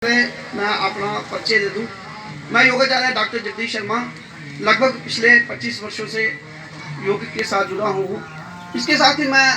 मैं अपना परिचय दे दूं। मैं योगाचार्य डॉक्टर जगदीश शर्मा लगभग पिछले 25 वर्षों से योग के साथ जुड़ा हूँ। इसके साथ ही मैं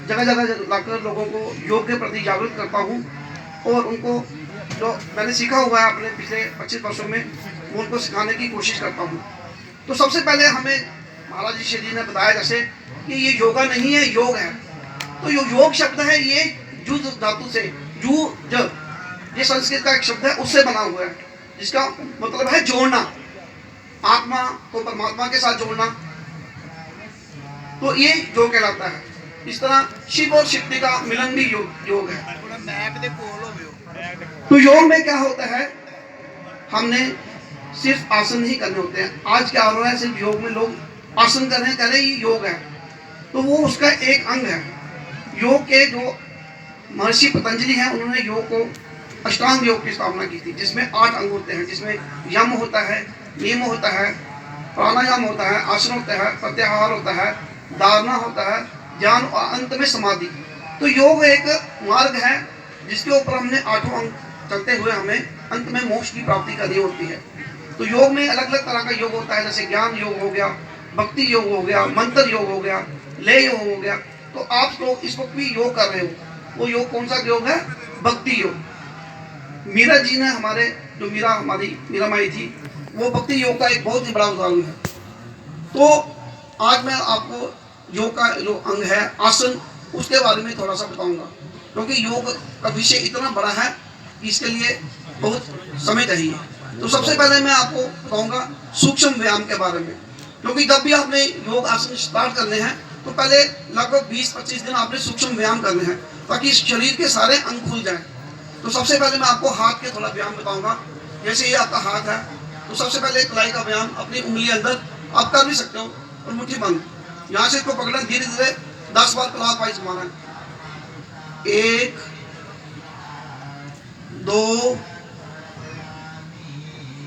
जगह जगह लाकर लोगों को योग के प्रति जागरूक करता हूँ और उनको जो मैंने सीखा हुआ है अपने पिछले 25 वर्षों में वो उनको सिखाने की कोशिश करता हूँ। तो सबसे पहले हमें महाराज जी ने बताया जैसे कि ये योगा नहीं है, योग है। तो जो योग शब्द है ये जू धातु से ये संस्कृत का एक शब्द है, उससे बना हुआ है, जिसका मतलब है जोड़ना, आत्मा को परमात्मा के साथ जोड़ना। तो ये योग कहलाता है। इस तरह शिव और शक्ति का मिलन भी योग है। तो योग में क्या होता है, हमने सिर्फ आसन ही करने होते हैं। आज क्या हो रहा है, सिर्फ योग में लोग आसन कर रहे हैं, ये योग है। तो वो उसका एक अंग है। योग के जो महर्षि पतंजलि हैं, उन्होंने योग को अष्टांग योग की स्थापना की थी, जिसमें 8 अंग होते हैं, जिसमें यम होता है, नियम होता है, प्राणायाम होता है, आसन होता है, प्रत्याहार होता है, धारणा होता है, ध्यान और अंत में समाधि। तो योग एक मार्ग है जिसके ऊपर हमने 8 अंग चलते हुए हमें अंत में मोक्ष की प्राप्ति करनी होती है। तो योग में अलग अलग तरह का योग होता है, जैसे ज्ञान योग हो गया, भक्ति योग हो गया, मंत्र योग हो गया, लय योग हो गया। तो आप लोग इस वक्त भी योग कर रहे हो, वो योग कौन सा योग है? भक्ति योग। मीरा जी ने जो मीरा माई थी, वो भक्ति योग का एक बहुत ही बड़ा उदाहरण है। तो आज मैं आपको योग का जो अंग है आसन, उसके बारे में थोड़ा सा बताऊंगा, क्योंकि योग का विषय इतना बड़ा है कि इसके लिए बहुत समय चाहिए। तो सबसे पहले मैं आपको बताऊंगा सूक्ष्म व्यायाम के बारे में, क्योंकि जब भी आपने योग आसन स्टार्ट करने हैं तो पहले लगभग 20-25 दिन आपने सूक्ष्म व्यायाम करने हैं, ताकि शरीर के सारे अंग खुल जाएं। तो सबसे पहले मैं आपको हाथ के थोड़ा व्यायाम बताऊंगा। जैसे ये आपका हाथ है, तो सबसे पहले कलाई का व्यायाम, अपनी उंगली अंदर आप कर भी सकते हो और मुट्ठी बंद, यहाँ से इसको पकड़ना, धीरे धीरे 10 बार क्लॉकवाइज मारना। 1 2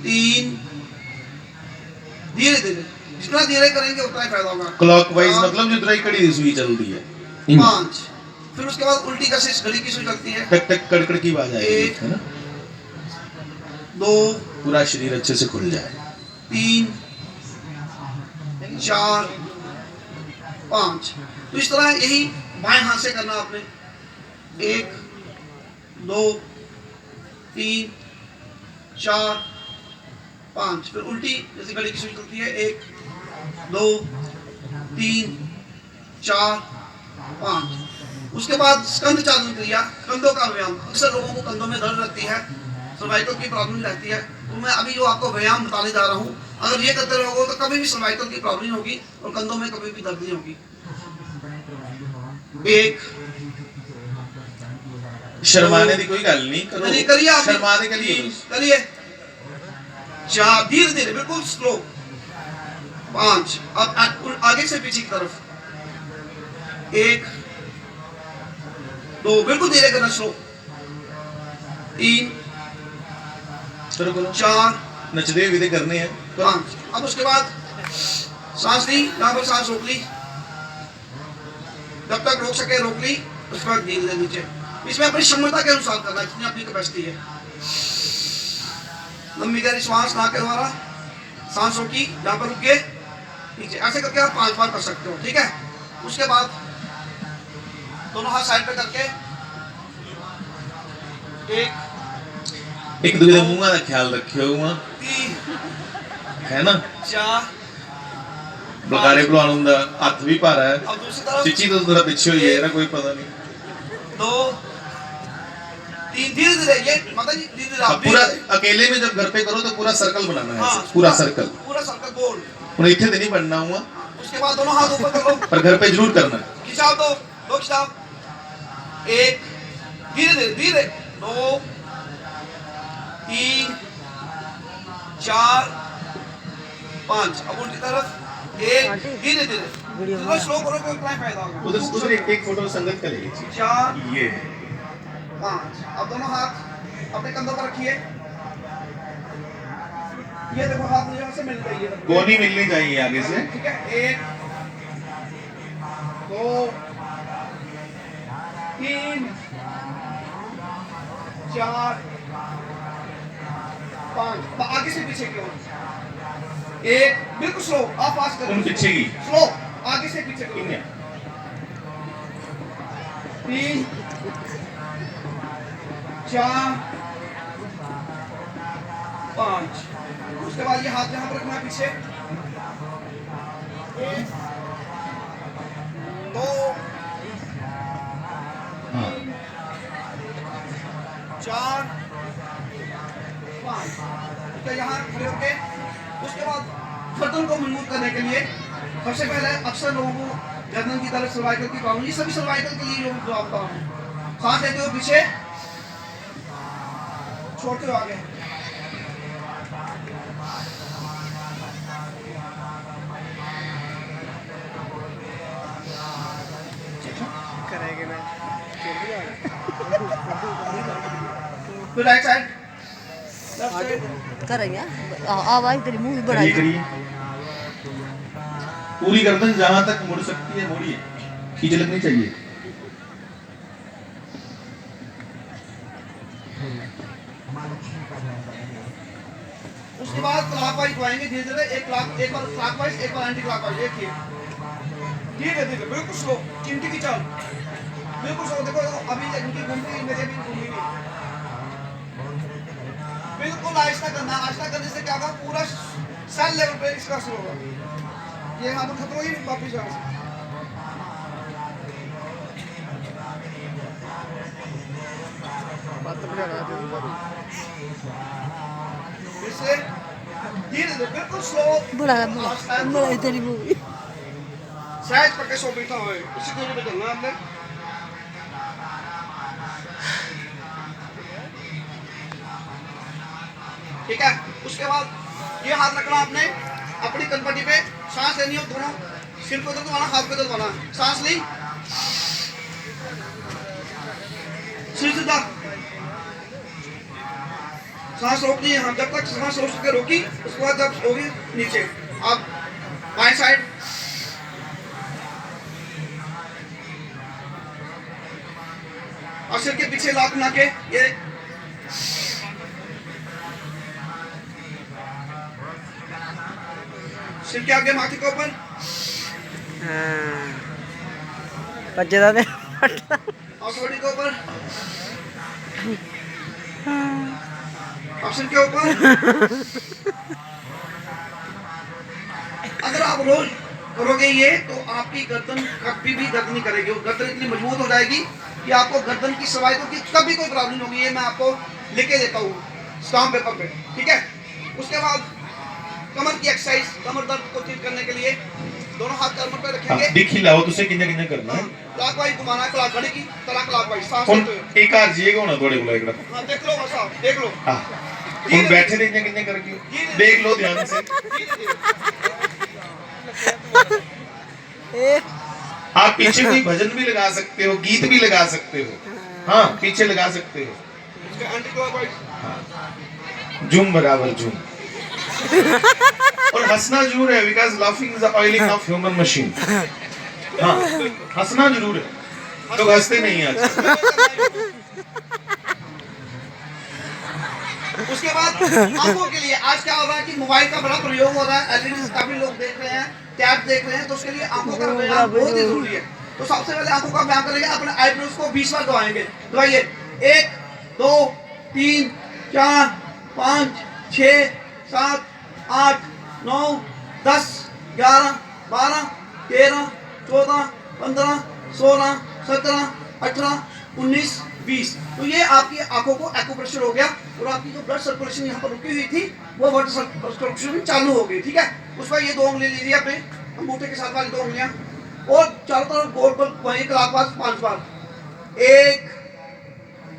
3, धीरे धीरे, जितना धीरे करेंगे उतना ही फायदा होगा। क्लॉकवाइज मतलब जितना ही कड़ी सुई चलती है। 5, फिर उसके बाद उल्टी जैसे घड़ी की सुई चलती है, टक टक कड़कड़ की आवाज आएगी, है ना? 2, पूरा शरीर अच्छे से खुल जाए। 3 4 5। तो इस तरह यही बाएं हाथ से करना आपने। 1 2 3 4 5, फिर उल्टी जैसे घड़ी की सुई चलती है, 1 2 3 4 5। उसके बाद स्कंद चालन क्रिया, कंधों का व्यायाम। अक्सर लोगों को कंधों में दर्द रहती है, सर्वाइकल की प्रॉब्लम रहती है। तो मैं अभी जो आपको व्यायाम बताने जा रहा हूँ, अगर ये करते रहोगे तो कभी भी सर्वाइकल की प्रॉब्लम नहीं होगी और कंधों में कभी भी दर्द नहीं होगी। 1, शर्माने की कोई गल नहीं, करो, करिए आप, शर्माने के लिए करिए। 4, धीरे धीरे, बिल्कुल स्लो। 5, अब आगे से पीछे की तरफ। 1 2, बिल्कुल धीरे करना, स्लो। 3 4, नचदे हुए करने हैं। 5। अब उसके बाद सांस ली, यहाँ पर सांस रोक ली, जब तक रोक सके रोक ली, उसके बाद धीरे धीरे नीचे। इसमें अपनी क्षमता के अनुसार करना है, जितनी अपनी कैपेसिटी है। लंबी गहरी श्वास ना के द्वारा, सांस रोकी, यहाँ पर रुक के नीचे, ऐसे करके आप 5 बार कर सकते हो, ठीक है? उसके बाद दोनों हाथ साइड पे करके एक दूसरे मुंह का ख्याल रखियो, 3 है ना? 4 बलकारे पहलवान हुंदा, हाथ भी भारा है। अब दूसरी तरफ चिची तो थोड़ा पीछे हुई है ना, कोई पता नहीं। 2 3, धीरे धीरे, ये माता जी धीरे धीरे। पूरा अकेले में जब घर पे करो तो पूरा सर्कल बनाना है। हाँ, पूरा सर्कल गोल। और इतने दिन ही बनना हुआ। उसके बाद दोनों हाथ ऊपर कर लो, पर घर पे जरूर करना है। खिंचाव दो खिंचाव। 1, धीरे धीरे धीरे, 2 3 4 5। अब उल्टी तरफ, 1, धीरे धीरे, स्लो करो तो इतना फायदा होगा। उधर एक फोटो संगत करेगी। 4 ये 5। अब दोनों हाथ अपने कंधों पर रखिए। ये देखो हाथ मुझे से मिल रही है, कोनी मिलनी चाहिए आगे से, ठीक है? 1 2 3 4 5 आगे से पीछे की ओर 1 बिल्कुल स्लो आप फास्ट करें उन पीछे की स्लो आगे से पीछे की ओर 3 4 5 उसके बाद ये हाथ यहाँ पर रखना है पीछे 1 2 हाँ 4 5 तो यहाँ खड़े होके उसके बाद गर्दन को मजबूत करने के लिए सबसे पहले अक्सर लोगों को गर्दन की तरफ सर्वाइकल की प्रॉब्लम, ये सभी सर्वाइकल के लिए जो आप बता रहे हैं। सांस लेते हो पीछे, छोड़ते हो आगे। करेंगे मैं फिर राइट साइड, लेफ्ट साइड करेंगे। आवाज तेरी मुंह भी करिए बढ़ाई। करिए पूरी गर्दन जहां तक मुड़ सकती है मोड़िए, खींच लगनी चाहिए। उसके बाद क्लॉकवाइज घुमाएंगे धीरे धीरे, एक बार क्लॉकवाइज एक बार एंटी क्लॉकवाइज, एक धीरे धीरे बिल्कुल स्लो, चिमटी की चाल बिल्कुल स्लो। देखो अभी इनकी घूमती मेरी अभी घूमी नहीं, बिल्कुल आहिस्ता करना। आहिस्ता करने से क्या होगा, पूरा सेल लेवल पे इसका असर होगा। ये यहाँ पर खत्म होगी, वापिस यहाँ से फिर से धीरे धीरे बिल्कुल स्लो, बढ़ाई तेरी मुंह भी। सहज पक्के सो बैठा हुआ है, उसी दूरी पे चलना है आपने। ठीक है, उसके बाद ये हाथ रखना आपने अपनी कनपट्टी पे, सांस लेनी हो दोनों, सिर को उधर दबाना, हाथ को उधर दबाना। सांस ली, सिर सीधा, सांस रोकनी है। हम जब तक सांस रोक के रोकी, उसके बाद जब होगी नीचे आप बाएं साइड, और सिर के पीछे लात बना के ये सिर के आगे माथे के ऊपर, बच्चे दादे और थोड़ी के ऊपर, और सिर के ऊपर। अगर आप रोज करोगे ये, तो आपकी गर्दन कभी भी दर्द नहीं करेगी, और गर्दन इतनी मजबूत हो जाएगी कि आपको गर्दन की सर्वाइकल की कभी कोई प्रॉब्लम नहीं होगी। ये मैं आपको लिख के देता हूँ स्टाम्प पेपर पे, ठीक है। उसके बाद कमर की एक्सरसाइज, कमर दर्द को ठीक करने के लिए दोनों हाथ कमर पे रखेंगे। दिखी लाओ तुसे किन्ने किन्ने करना है, क्लॉकवाइज घुमाना है, क्लॉक घड़ी की तरह क्लॉकवाइज। सांस ਹੁਣ लेते हुए, एक हार जीएगा होना थोड़े को एकड़ा। हाँ देख लो बस, आप देख लो। हाँ ਹੁਣ बैठे रहने किन्ने करके देख लो ध्यान से। आप पीछे कोई भजन भी लगा सकते हो, गीत भी लगा सकते हो, हाँ पीछे लगा सकते हो। इसका एंटी क्लॉकवाइज, झूम बराबर झूम। और हंसना जरूर है, because laughing is the oiling of human machine. हाँ हंसना जरूर है, लोग हंसते नहीं हैं आज। उसके बाद आंखों के लिए आज क्या हो रहा है कि मोबाइल का बड़ा प्रयोग हो रहा है, एलईडी काफी लोग देख रहे हैं, टैब देख रहे हैं, तो उसके लिए आंखों का व्यायाम बहुत ही जरूरी है। तो सबसे पहले आंखों का व्यायाम करेंगे, अपने आईब्रोज को 20 बार दबाएंगे। दबाइए, 1 2 3 4 5 6 7 8 9 10 11 12 13 14 15 16 17 18 19 20। तो ये आपकी आंखों को एक्यूप्रेशर हो गया, और आपकी जो ब्लड सर्कुलेशन यहाँ पर रुकी हुई थी वो ब्लड सर्कुलेशन चालू हो गई, ठीक है। उसका ये 2 उंगली लीजिए अपने अंगूठे के साथ वाली 2 उंगलियां, और चारों तरफ गोल गोल वहीं क्लॉकवाइज 5 बार, 1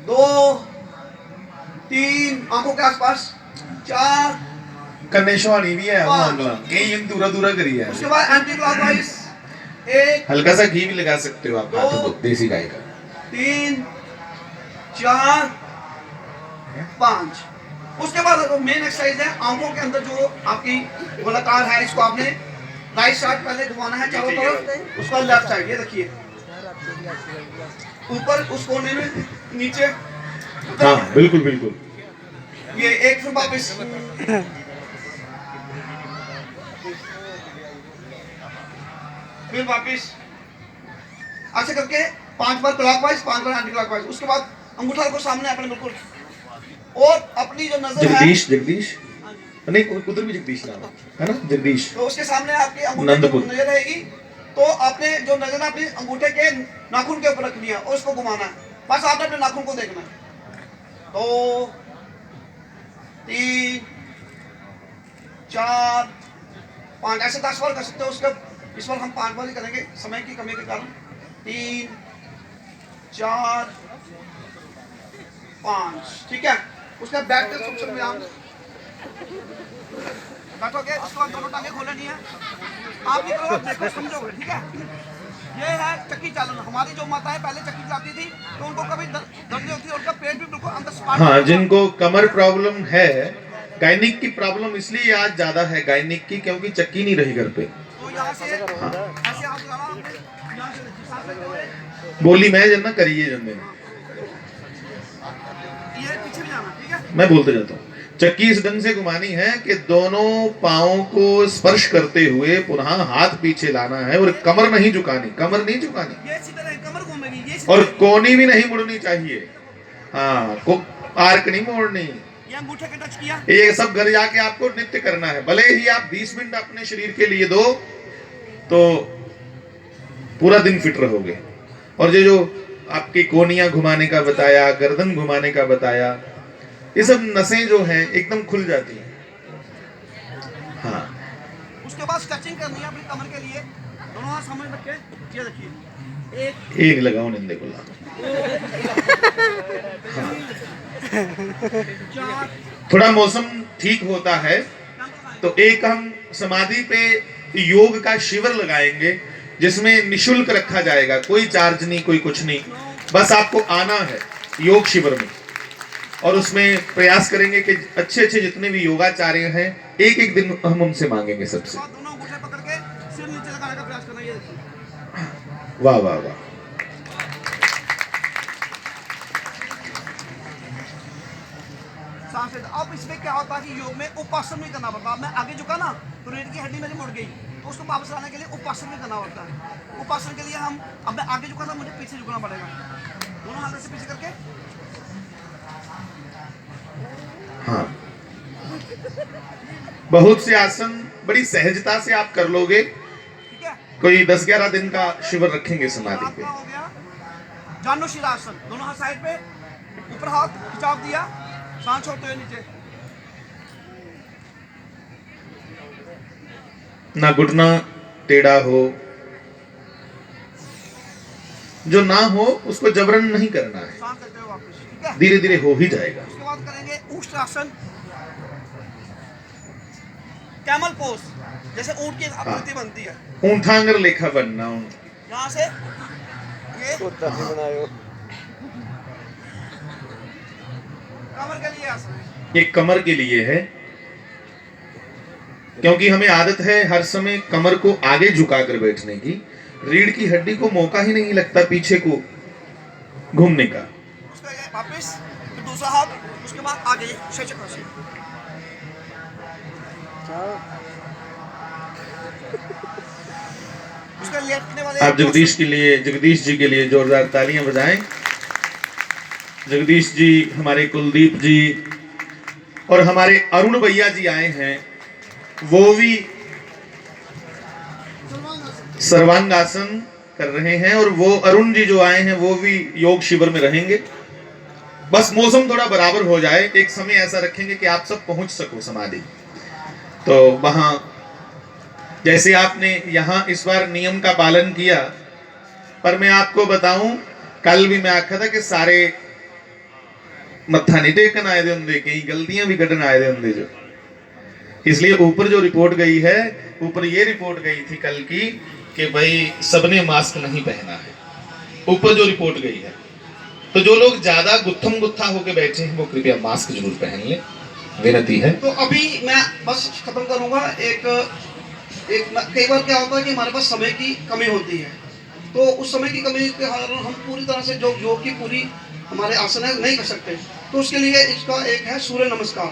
2 3 आंखों के आसपास, 4। कन्ने शवानी भी है मामला, कहीं इन दूरा दूरा करी है। उसके बाद एंटी क्लॉकवाइज 1 हल्का सा घी भी लगा सकते हो आप हाथों को, देसी गाय का। 3 4 5। उसके बाद मेन एक्सरसाइज है आंखों के अंदर जो आपकी गोलाकार है, इसको आपने राइट साइड पहले घुमाना है चारों तरफ, उसका लेफ्ट साइड, ये देखिए ऊपर उस कोने में नीचे हाँ बिल्कुल बिल्कुल। ये एक फिर वापस, फिर वापस ऐसे करके 5 बार क्लॉकवाइज, 5 बार एंटी क्लॉकवाइज। उसके बाद अंगूठा को सामने अपने बिल्कुल, और अपनी जो नजर है, जगदीश जगदीश नहीं, उधर भी जगदीश नाम है ना, जगदीश। तो उसके सामने आपकी अंगूठे की नंदपुर। नजर रहेगी। तो आपने जो नजर है अपनी अंगूठे के नाखून के ऊपर रखनी है और उसको घुमाना है। बस आपने अपने नाखून को देखना है। 2 3 4 5 ऐसे 10 बार कर सकते हो। उसका इस बार हम 5 बार ही करेंगे समय की कमी के कारण। 3 4 5, ठीक है। उसका बैक के सुक्ष्म व्यायाम, बैठोगे, उसके बाद दोनों टांगे खोलनी है। आप ये करो, देखो, समझोगे, ठीक है। ये है चक्की चालन। हमारी जो माताएं पहले चक्की चलाती थी तो उनको कभी दर्द नहीं होती, उनका पेट भी बिल्कुल अंदर सपाट। हाँ, जिनको कमर प्रॉब्लम है, गायनिक की प्रॉब्लम इसलिए आज ज्यादा है गायनिक की, क्योंकि चक्की नहीं रही घर पे। तो यहाँ से ऐसे हाथ लगाना आपने, यहाँ से सांस लेते हुए बोली मैं जन्ना करिए जन्ने, ये पीछे भी जाना, ठीक है। मैं बोलते जाता हूँ। चक्की इस ढंग से घुमानी है कि दोनों पाँव को स्पर्श करते हुए पुनः हाथ पीछे लाना है, और कमर नहीं झुकानी, कमर नहीं झुकानी, ये सीधे रहे, कमर घूमेगी, ये और सीधे, कोनी भी नहीं मुड़नी चाहिए। हाँ, को आर्क नहीं मोड़नी। ये अंगूठे के टच किया। ये सब घर जाके आपको नित्य करना है। भले ही आप 20 मिनट अपने शरीर के लिए दो तो पूरा दिन फिट रहोगे। और ये जो आपकी कोनियां घुमाने का बताया, गर्दन घुमाने का बताया, ये सब नसें जो हैं एकदम खुल जाती हैं। हाँ, उसके बाद स्ट्रेचिंग करनी है अपनी कमर के लिए। दोनों हाथ सामने रख के, ये देखिए, एक लगाओ निंदे को ला। 4, थोड़ा मौसम ठीक होता है तो एक हम समाधि पे योग का शिविर लगाएंगे, जिसमें निशुल्क रखा जाएगा, कोई चार्ज नहीं, कोई कुछ नहीं, बस आपको आना है योग शिविर में। और उसमें प्रयास करेंगे कि अच्छे अच्छे जितने भी योगाचार्य हैं, एक एक दिन हम उनसे मांगेंगे सबसे। दोनों अंगूठे पकड़ के सिर नीचे लगाने का प्रयास करना, ये देखिए। वाह वाह वाह। सांस लेते। अब इसमें क्या होता है कि योग में उपासन भी करना पड़ता है। मैं आगे झुका ना तो रीढ़ की हड्डी मेरी मुड़ गई, तो उसको वापस लाने के लिए उपासन भी करना पड़ता है। उपासन के लिए हम, अब मैं आगे झुका था, मुझे पीछे झुकना पड़ेगा। दोनों हाथ से पीछे करके, हाँ, बहुत से आसन बड़ी सहजता से आप कर लोगे। ठीक है। कोई 10-11 दिन का शिविर रखेंगे समाधि पे। आपका हो गया जानो शिरासन। दोनों हाथ साइड पे, ऊपर हाथ खिंचाव दिया, सांस छोड़ते हुए नीचे। ना घुटना टेढ़ा हो, जो ना हो उसको जबरन नहीं करना है, सांस लेते हुए वापस, ठीक है। धीरे धीरे हो ही जाएगा। उसके बाद करेंगे उष्ट्रासन, कैमल पोज, जैसे ऊंट की आकृति बनती है। ऊंठांगर लेखा बनना। यहाँ से ये कमर के लिए आसन है। ये कमर के लिए है, क्योंकि हमें आदत है हर समय कमर को आगे झुकाकर बैठने की। रीढ़ की हड्डी को मौका ही नहीं लगता पीछे को घूमने का। उसका ये वापस, फिर दूसरा हाथ, उसके बाद आगे शशकासन। उसका लेटने वाले, आप जगदीश के लिए, जगदीश जी के लिए जोरदार तालियां बजाएं। जगदीश जी, हमारे कुलदीप जी और हमारे अरुण भैया जी आए हैं, वो भी सर्वांगासन कर रहे हैं, और वो अरुण जी जो आए हैं वो भी योग शिविर में रहेंगे। बस मौसम थोड़ा बराबर हो जाए, एक समय ऐसा रखेंगे कि आप सब पहुंच सको समाधि। तो वहां जैसे आपने यहाँ इस बार नियम का पालन किया, पर मैं आपको बताऊं, कल भी मैं आखा था कि सारे मत्था नहीं टेकन आए होंगे, कई गलतियां भी कटन आए होंगे जो, इसलिए ऊपर जो रिपोर्ट गई है, ऊपर ये रिपोर्ट गई थी कल की कि भाई सबने मास्क नहीं पहना है, ऊपर जो रिपोर्ट गई है। तो जो लोग ज्यादा गुत्थम गुत्था होके बैठे हैं वो कृपया मास्क जरूर पहन लें, विनती है। तो अभी मैं बस खत्म करूंगा। कई बार क्या होता है कि हमारे पास समय की कमी होती है, तो उस समय की कमी के कारण हम पूरी तरह से जो योग की पूरी हमारे आसन है नहीं कर सकते, तो उसके लिए इसका एक है सूर्य नमस्कार।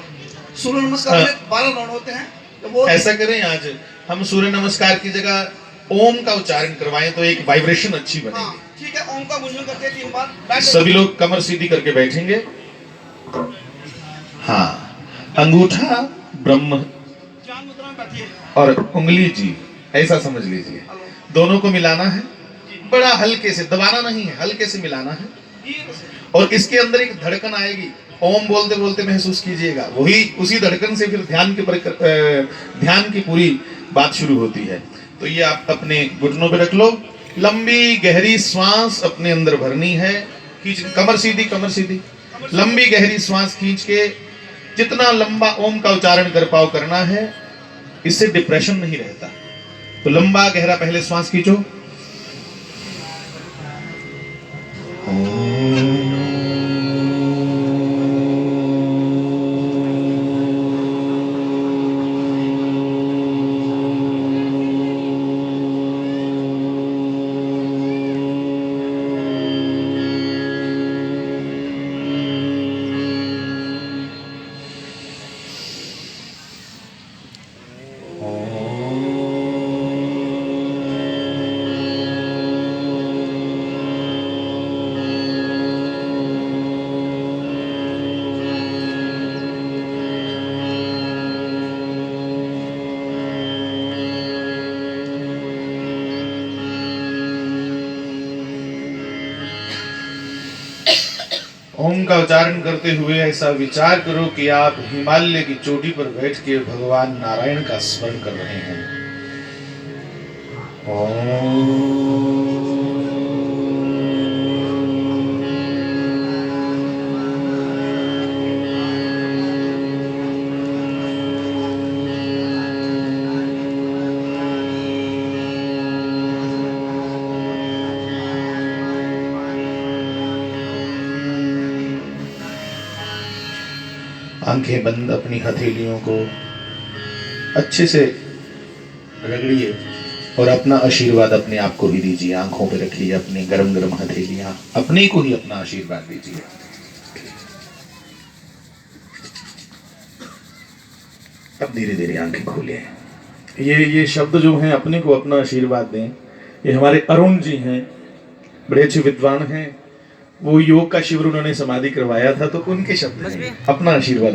सूर्य नमस्कार में 12 राउंड होते हैं, तो वो ऐसा करें, आज हम सूर्य नमस्कार की जगह ओम का उच्चारण करवाएं तो एक वाइब्रेशन अच्छी हाँ बनेगी। ठीक है, ओम का गुंजन करके 3 बार बैठ सभी लोग कमर सीधी करके बैठेंगे। हाँ, अंगूठा ब्रह्म ज्ञान मुद्रा में बैठिए। और उंगली जी, ऐसा समझ लीजिए, दोनों को मिलाना है, बड़ा हल्के से, दबाना नहीं है, हल्के से मिलाना है। धीरे से। और इसके अंदर एक धड़कन आएगी, ओम बोलते बोलते महसूस कीजिएगा, वही उसी धड़कन से फिर ध्यान की पूरी बात शुरू होती है। तो ये आप अपने घुटनों पे रख लो, लंबी गहरी श्वास अपने अंदर भरनी है, खींच, कमर सीधी, कमर सीधी, लंबी गहरी श्वास खींच के जितना लंबा ओम का उच्चारण कर पाओ करना है, इससे डिप्रेशन नहीं रहता। तो लंबा गहरा पहले श्वास खींचो, ओम का उच्चारण करते हुए ऐसा विचार करो कि आप हिमालय की चोटी पर बैठ के भगवान नारायण का स्मरण कर रहे हैं। आंखें बंद, अपनी हथेलियों को अच्छे से रगड़िए और अपना आशीर्वाद अपने आप को ही दीजिए। आंखों पे रखिए अपनी गरम गरम हथेलियां, अपने को ही अपना आशीर्वाद दीजिए। अब धीरे धीरे आंखें खोलिए। ये शब्द जो हैं, अपने को अपना आशीर्वाद दें, ये हमारे अरुण जी हैं, बड़े अच्छे विद्वान हैं। वो योग का शिविर उन्होंने समाधि करवाया था, तो उनके शब्द हैं, अपना आशीर्वाद